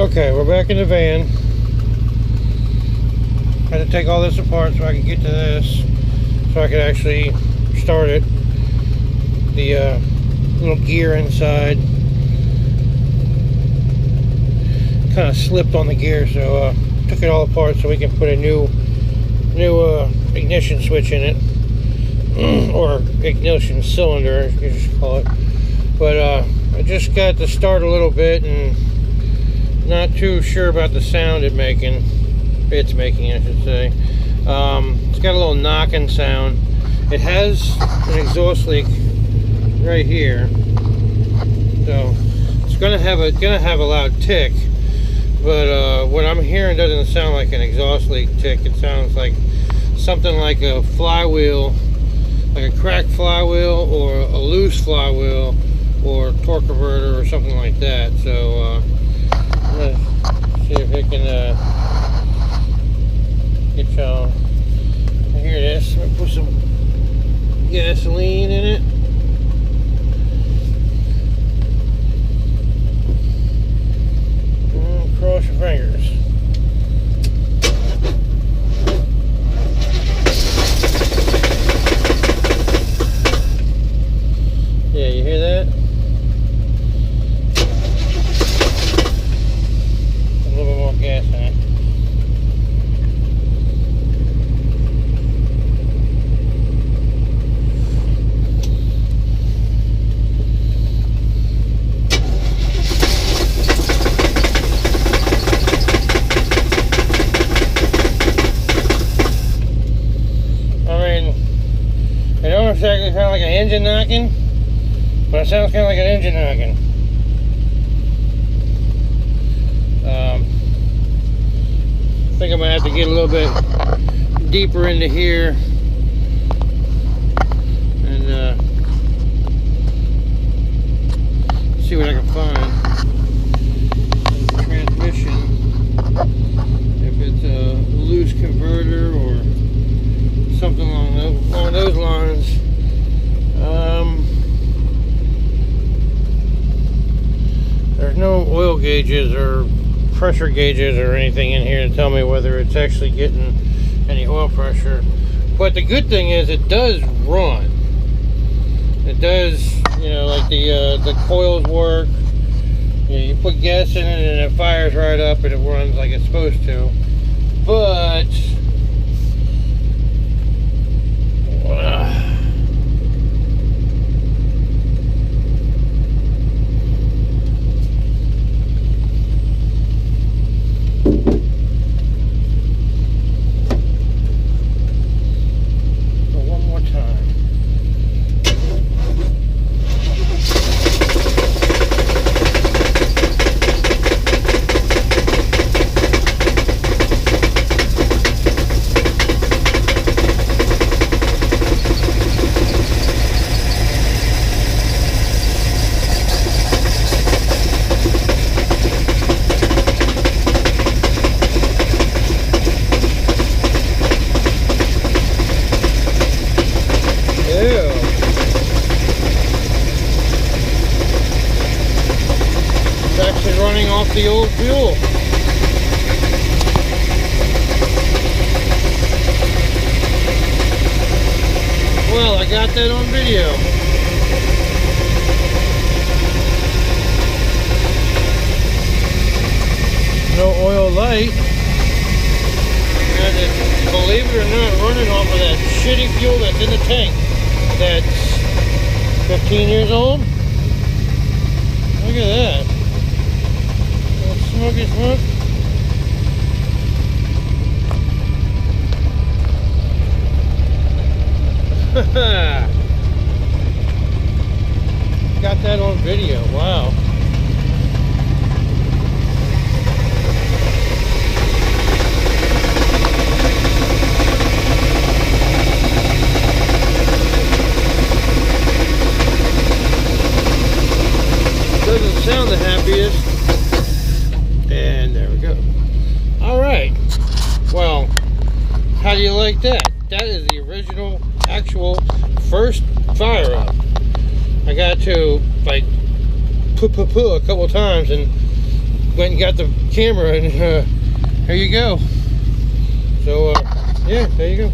Okay, we're back in the van. Had to take all this apart so I could get to this, so I could actually start it. The little gear inside kind of slipped on the gear, so took it all apart so we can put a new ignition switch in it, or ignition cylinder, you just call it. But I just got to start a little bit, and not too sure about the sound it's making, I should say. It's got a little knocking sound. It has an exhaust leak right here, so it's gonna have a loud tick. But what I'm hearing doesn't sound like an exhaust leak tick. It sounds like something like a flywheel, like a cracked flywheel, or a loose flywheel, or a torque converter, or something like that. So let's see if it can get y'all to hear this. I'm gonna put some gasoline in it. And cross your fingers. Yeah, you hear that? A little bit more gas in it. It don't exactly sound like an engine knocking, but it sounds kind of like an engine knocking. I think I'm going to have to get a little bit deeper into here and see what I can find. Transmission, if it's a loose converter or something along those lines. There's no oil gauges or pressure gauges or anything in here to tell me whether it's actually getting any oil pressure. But the good thing is it does run. It does, you know, like the coils work. You know, you put gas in it and it fires right up and it runs like it's supposed to. But running off the old fuel. Well, I got that on video. No oil light. And it's, believe it or not, running off of that shitty fuel that's in the tank. That's 15 years old. Look at that. Smoky smoke. Got that on video. Wow. Doesn't sound the happiest. And there we go. Alright. Well, how do you like that? That is the original, actual first fire up. I got to like poo a couple times and went and got the camera, and here you go. So yeah, there you go.